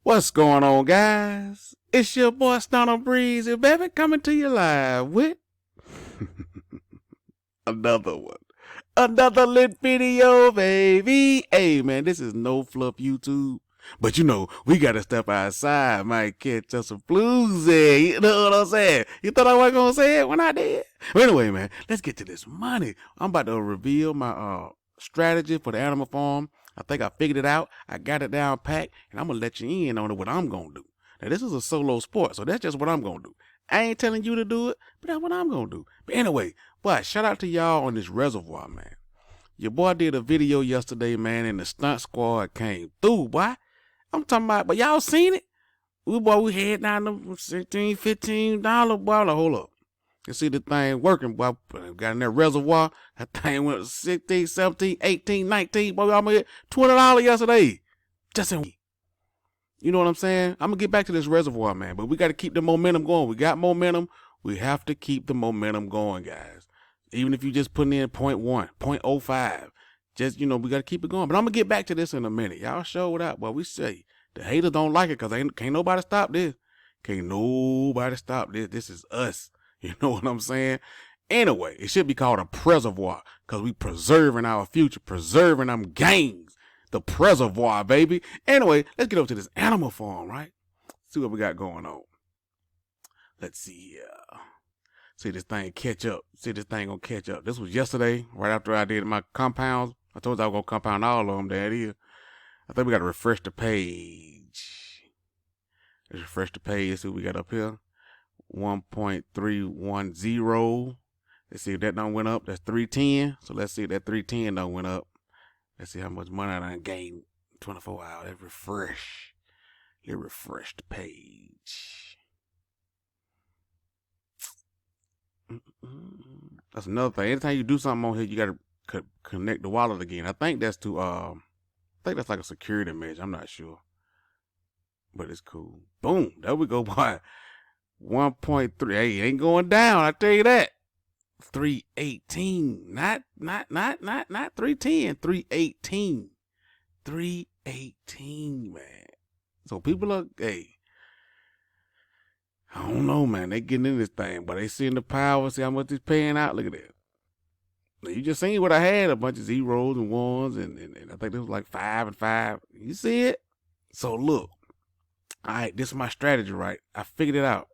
What's going on, guys? It's your boy Stunner Breezy, baby, coming to you live with another one. Another lit video, baby. Hey, man, this is no fluff YouTube. But you know, we gotta step outside, might catch us some blues there. You know what I'm saying? You thought I wasn't gonna say it when I did? But anyway, man, let's get to this money. I'm about to reveal my strategy for the animal farm. I think I figured it out. I got it down packed, and I'm gonna let you in on it, what I'm gonna do. Now, this is a solo sport, so that's just what I'm gonna do. I ain't telling you to do it, but that's what I'm gonna do. But anyway, boy, shout out to y'all on this reservoir, man. Your boy did a video yesterday, man, and the stunt squad came through, boy. I'm talking about, but y'all seen it? We had down to $16, $15, boy. Like, hold up. You see the thing working, boy. Got in that reservoir. That thing went 16, 17, 18, 19. Boy, we almost hit $20 yesterday. Just in. You know what I'm saying? I'm going to get back to this reservoir, man. But we got to keep the momentum going. We got momentum. We have to keep the momentum going, guys. Even if you just putting in 0.1, 0.05. Just, you know, we got to keep it going. But I'm going to get back to this in a minute. Y'all showed up. Well, we say the haters don't like it because can't nobody stop this. Can't nobody stop this. This is us. You know what I'm saying? Anyway, it should be called a preservoir because we preserving our future, preserving them gains. The preservoir, baby. Anyway, let's get over to this animal farm, right? See what we got going on. Let's see here. See this thing catch up. See this thing gonna catch up. This was yesterday, right after I did my compounds. I told you I was gonna compound all of them. There it is. I think we gotta refresh the page. Let's refresh the page. See what we got up here. 1.310. Let's see if that done went up. That's 310. So let's see if that 310 done went up. Let's see how much money I done gained 24 hours. Let's refresh. Let's refresh the page. That's another thing. Anytime you do something on here, you gotta connect the wallet again. I think that's to I think that's like a security measure. I'm not sure, but it's cool. Boom, there we go, boy. 1.3. Hey, it ain't going down. I tell you that. 318. Not 310. 318. 318, man. So people are, hey, I don't know, man. They getting in this thing, but they seeing the power, see how much it's paying out. Look at that. You just seen what I had, a bunch of zeros and ones, and I think this was like 5 and 5. You see it? So look, all right, this is my strategy, right? I figured it out.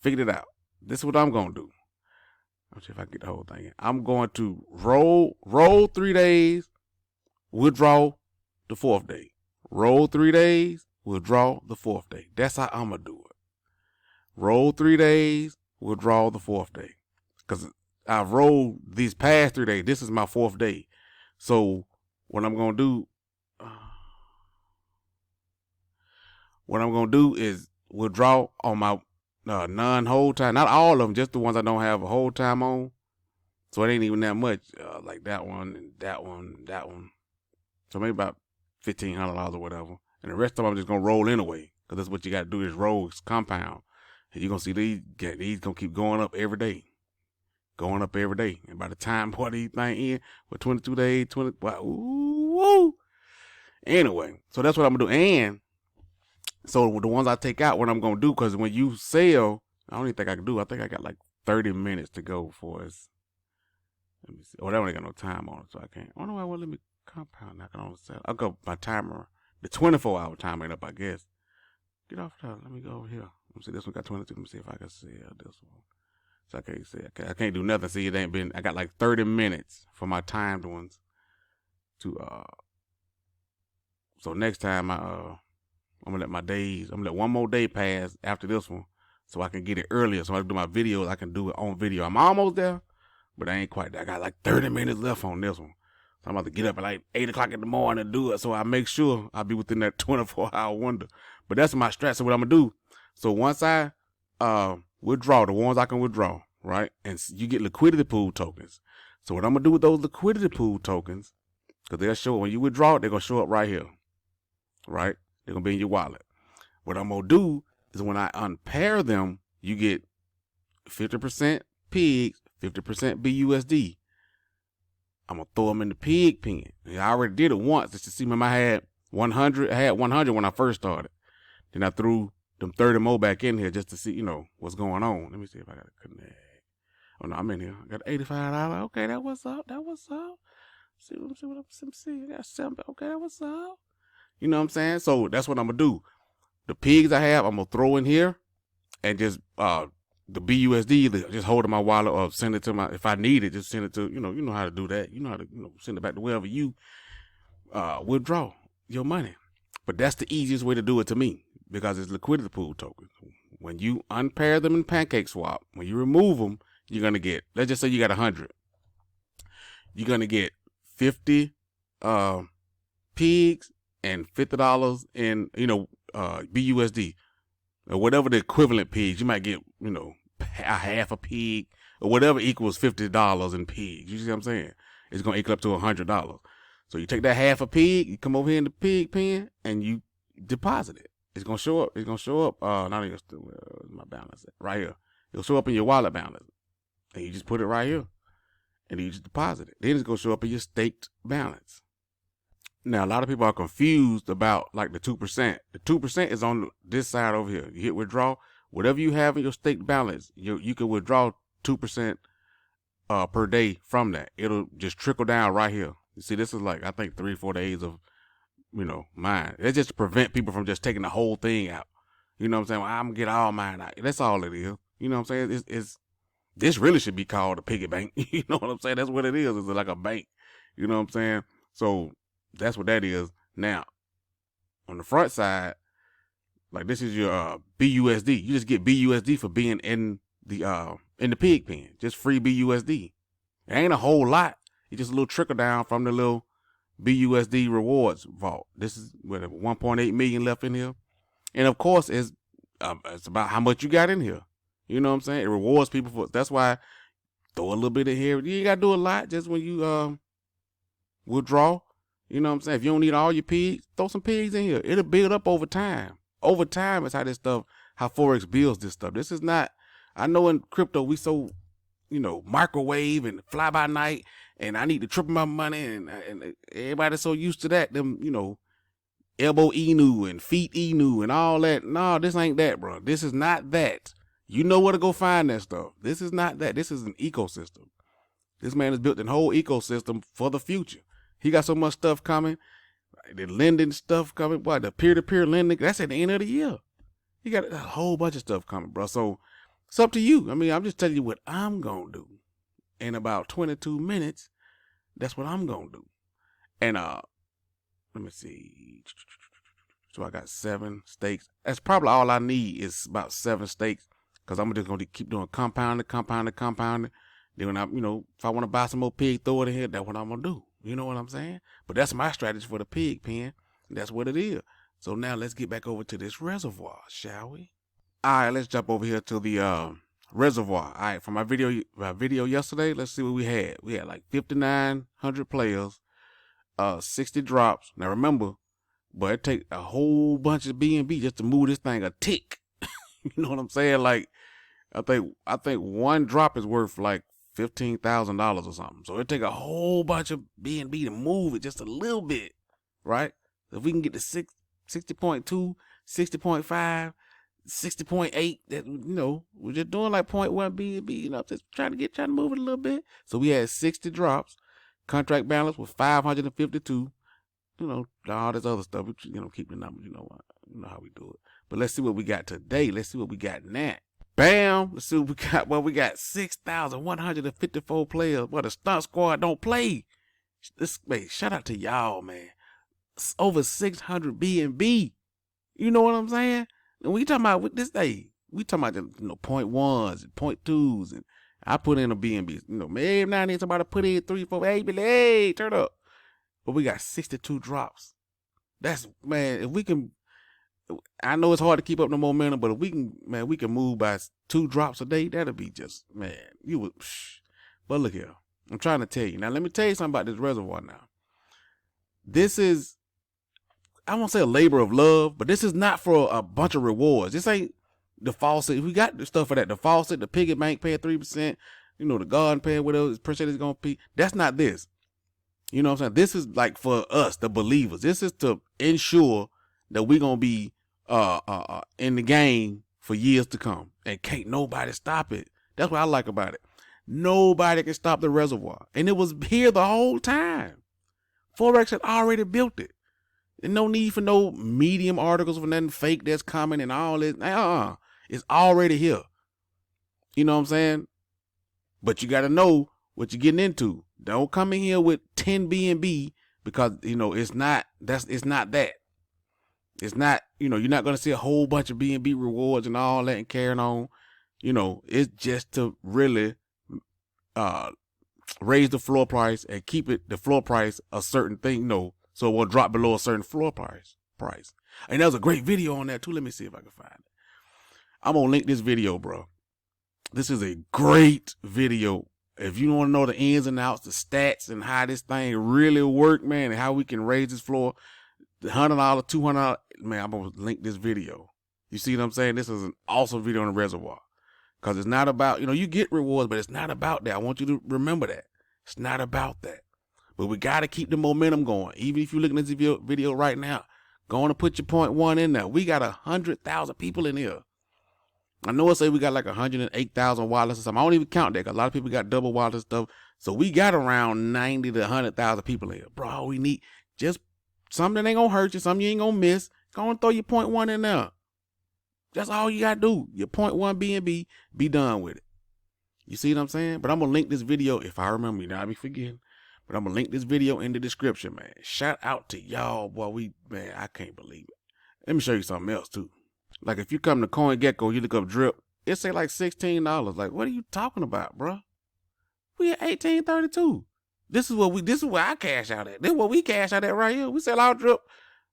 This is what I'm going to do. Let's see if I can get the whole thing in. I'm going to roll 3 days, withdraw the 4th day. Roll 3 days, withdraw the 4th day. That's how I'm going to do it. Roll 3 days, withdraw the 4th day. Because I've rolled these past 3 days. This is my 4th day. So what I'm going to do, is withdraw on my non-hold time. Not all of them, just the ones I don't have a hold time on. So it ain't even that much. Like that one and that one and that one. So maybe about $1,500 or whatever. And the rest of them I'm just going to roll anyway. Because that's what you got to do is roll. It's compound. And you're going to see these going to keep going up every day. Going up every day. And by the time what these things in, with 22 days, wow, ooh. Anyway, so that's what I'm going to do. And so the ones I take out, what I'm going to do, because when you sell, I don't even think I can do. I think I got like 30 minutes to go for us. Let me see. Oh, that one ain't got no time on it, so I can't. I don't know why it won't let me compound. I can only sell. I'll go my timer. The 24-hour timer ain't up, I guess. Get off that. Let me go over here. Let me see. This one got 22. Let me see if I can sell this one. So I can't say. I can't do nothing. See, it ain't been. I got like 30 minutes for my timed ones. So next time I'm gonna let my days. I'm gonna let one more day pass after this one, so I can get it earlier. So when I do my videos, I can do it on video. I'm almost there, but I ain't quite there. I got like 30 minutes left on this one. So I'm about to get up at like 8 o'clock in the morning and do it. So I make sure I'll be within that 24-hour window. But that's my strat. So what I'm gonna do. So once I withdraw the ones I can withdraw, right, and you get liquidity pool tokens. So what I'm gonna do with those liquidity pool tokens, because they'll show when you withdraw it, they're gonna show up right here, right. They're going to be in your wallet. What I'm going to do is when I unpair them, you get 50% pigs, 50% BUSD. I'm going to throw them in the pig pen. I already did it once just to see when I had 100. I had 100 when I first started. Then I threw them 30 more back in here just to see, what's going on. Let me see if I got to connect. Oh no, I'm in here. I got $85. Okay, that was up. That was up. See. I got 7. Okay, that was up. You know what I'm saying? So that's what I'm gonna do. The pigs I have, I'm gonna throw in here, and just the BUSD, just hold in my wallet or send it to my. If I need it, just send it to you know how to do that. You know how to send it back to wherever you withdraw your money. But that's the easiest way to do it to me, because it's liquidity pool tokens. When you unpair them in Pancake Swap, when you remove them, you're gonna get. Let's just say you got 100. You're gonna get 50 pigs and $50 in BUSD or whatever the equivalent pigs. You might get a half a pig or whatever equals $50 in pigs. You see what I'm saying? It's gonna equal up to $100. So you take that half a pig, you come over here in the pig pen, and you deposit it. It's gonna show up. It's gonna show up. Not even my balance right here. It'll show up in your wallet balance, and you just put it right here, and you just deposit it. Then it's gonna show up in your staked balance. Now, a lot of people are confused about like the 2%. The 2% is on this side over here. You hit withdraw. Whatever you have in your staked balance, you can withdraw 2% per day from that. It'll just trickle down right here. You see, this is like, I think 3-4 days of, mine. It's just to prevent people from just taking the whole thing out. You know what I'm saying? Well, I'm going to get all mine out. That's all it is. You know what I'm saying? This really should be called a piggy bank. You know what I'm saying? That's what it is. It's like a bank. You know what I'm saying? So that's what that is. Now, on the front side, like this is your BUSD. You just get BUSD for being in the pig pen. Just free BUSD. It ain't a whole lot. It's just a little trickle down from the little BUSD rewards vault. This is with 1.8 million left in here. And of course, it's about how much you got in here. You know what I'm saying? It rewards people for. That's why throw a little bit in here. You ain't got to do a lot. Just when you withdraw. You know what I'm saying? If you don't need all your pigs, throw some pigs in here. It'll build up over time. Over time is how Forex builds this stuff. This is not, I know in crypto we so, microwave and fly by night, and I need to triple my money, and everybody's so used to that, them, elbow enu and feet enu and all that. No, this ain't that, bro. This is not that. You know where to go find that stuff. This is not that. This is an ecosystem. This man has built a whole ecosystem for the future. He got so much stuff coming. The lending stuff coming. Boy, the peer-to-peer lending, that's at the end of the year. He got a whole bunch of stuff coming, bro. So it's up to you. I mean, I'm just telling you what I'm going to do. In about 22 minutes, that's what I'm going to do. And let me see. So I got 7 stakes. That's probably all I need is about 7 stakes, because I'm just going to keep doing compounding. Then when if I want to buy some more pig, throw it in here, that's what I'm going to do. You know what I'm saying? But that's my strategy for the pig pen. That's what it is. So now let's get back over to this reservoir, shall we? All right, let's jump over here to the reservoir. All right, for my video yesterday, let's see what we had. We had like 5,900 players, 60 drops. Now remember, but it take a whole bunch of BNB just to move this thing a tick. You know what I'm saying? Like, I think one drop is worth like $15,000 or something. So it take a whole bunch of BNB to move it just a little bit, right? If we can get to 60.2, 60.5, 60.8, that we're just doing like 0.1 BNB, just trying to move it a little bit. So we had 60 drops. Contract balance was 552. All this other stuff. Keep the numbers. You know how we do it. But let's see what we got today. Let's see what we got now. Bam! Let's see what we got. Well, we got 6,154 players. But the stunt squad don't play. Shout out to y'all, man. It's over 600 BNB. You know what I'm saying? And we talking about with this day, we talking about the 0.1s and 0.2s, and I put in a BNB. Maybe now and then somebody put in 3, 4, hey, turn up. But we got 62 drops. That's, man, if we can. I know it's hard to keep up the momentum, but if we can move by 2 drops a day, that'll be just, man, you would. But look here, I'm trying to tell you. Now, let me tell you something about this reservoir now. This is, I won't say a labor of love, but this is not for a bunch of rewards. This ain't the faucet. We got the stuff for that. The faucet, the Piggybank paying 3%, the garden paying whatever percentage is going to be. That's not this. You know what I'm saying? This is like for us, the believers. This is to ensure that we're going to be in the game for years to come, and can't nobody stop it. That's what I like about it. Nobody can stop the reservoir, and it was here the whole time. Forex had already built it. There's no need for no medium articles for nothing fake that's coming and all this. It's already here. You know what I'm saying? But you got to know what you're getting into. Don't come in here with 10 BNB, because it's not that. It's not, you're not going to see a whole bunch of BNB rewards and all that and carrying on. It's just to really raise the floor price and keep the floor price a certain thing, so it will drop below a certain floor price. And there's a great video on that too. Let me see if I can find it. I'm going to link this video, bro. This is a great video. If you want to know the ins and outs, the stats, and how this thing really work, man, and how we can raise this floor, the $100, $200, man, I'm going to link this video. You see what I'm saying? This is an awesome video on the reservoir. Because it's not about, you get rewards, but it's not about that. I want you to remember that. It's not about that. But we got to keep the momentum going. Even if you're looking at this video right now, go on and put your 0.1 in there. We got 100,000 people in here. I know I say we got like 108,000 wallets or something. I don't even count that because a lot of people got double wallets and stuff. So we got around 90 to 100,000 people in here. Bro, all we need, just something that ain't going to hurt you, something you ain't going to miss. Go on and throw your 0.1 in there. That's all you got to do. Your 0.1 BNB, be done with it. You see what I'm saying? But I'm going to link this video, if I remember, I be forgetting. But I'm going to link this video in the description, man. Shout out to y'all, boy. Man, I can't believe it. Let me show you something else, too. Like, if you come to CoinGecko, you look up drip, it say like $16. Like, what are you talking about, bro? We at 1832. This is where I cash out at. This is what we cash out at right here. We sell our drip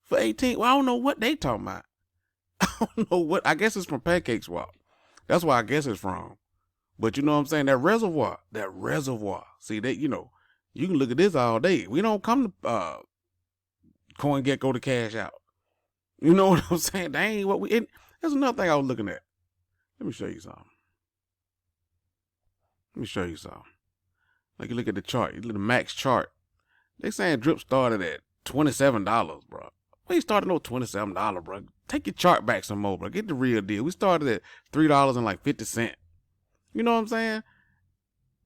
for 18. Well, I don't know what they talking about. I don't know what. I guess it's from Pancake Swap. That's where I guess it's from. But you know what I'm saying? That reservoir. See, you can look at this all day. We don't come to CoinGecko to cash out. You know what I'm saying? That ain't what that's another thing I was looking at. Let me show you something. Like, you look at the chart. You look at the max chart. They saying drip started at $27, bro. We started no $27, bro. Take your chart back some more, bro. Get the real deal. We started at $3.50. You know what I'm saying?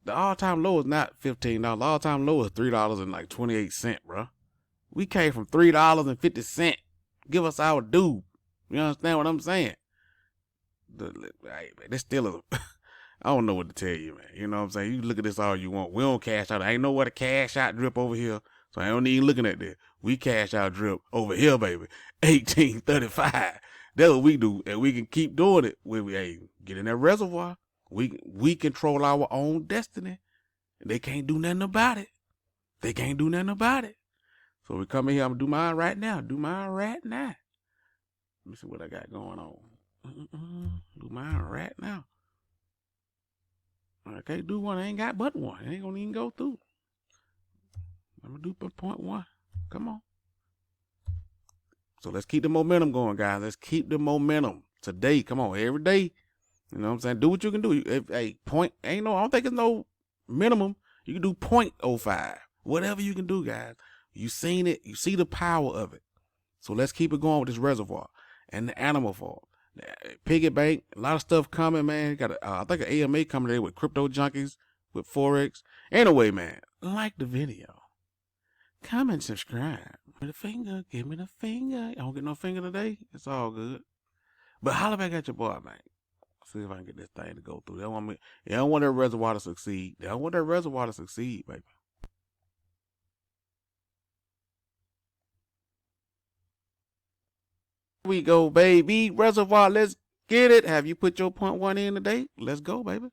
The all-time low is not $15. The all-time low is $3.28, bro. We came from $3.50. Give us our due. You understand what I'm saying? Hey, man, this still is I don't know what to tell you, man. You know what I'm saying? You look at this all you want. We don't cash out. I ain't nowhere to cash out drip over here. So I don't even looking at this. We cash out drip over here, baby. 1835. That's what we do. And we can keep doing it when we get in that reservoir. We control our own destiny. They can't do nothing about it. So we come in here. I'm going to do mine right now. Let me see what I got going on. Do mine right now. I can't do one. I ain't got but one. It ain't going to even go through. I'm going to do 0.1. Come on. So let's keep the momentum going, guys. Let's keep the momentum today. Come on, every day. You know what I'm saying? Do what you can do. I don't think it's no minimum. You can do 0.05. Whatever you can do, guys. You seen it. You see the power of it. So let's keep it going with this reservoir and the animal farm. Piggybank, a lot of stuff coming, man. Got I think an AMA coming there with crypto junkies, with Forex. Anyway, man, like the video. Comment, subscribe. Give me the finger. I don't get no finger today. It's all good. But holler back at your boy, man. See if I can get this thing to go through. They don't want that reservoir to succeed. Baby. We go, baby. Reservoir, let's get it. Have you put your 0.1 in today? Let's go, baby.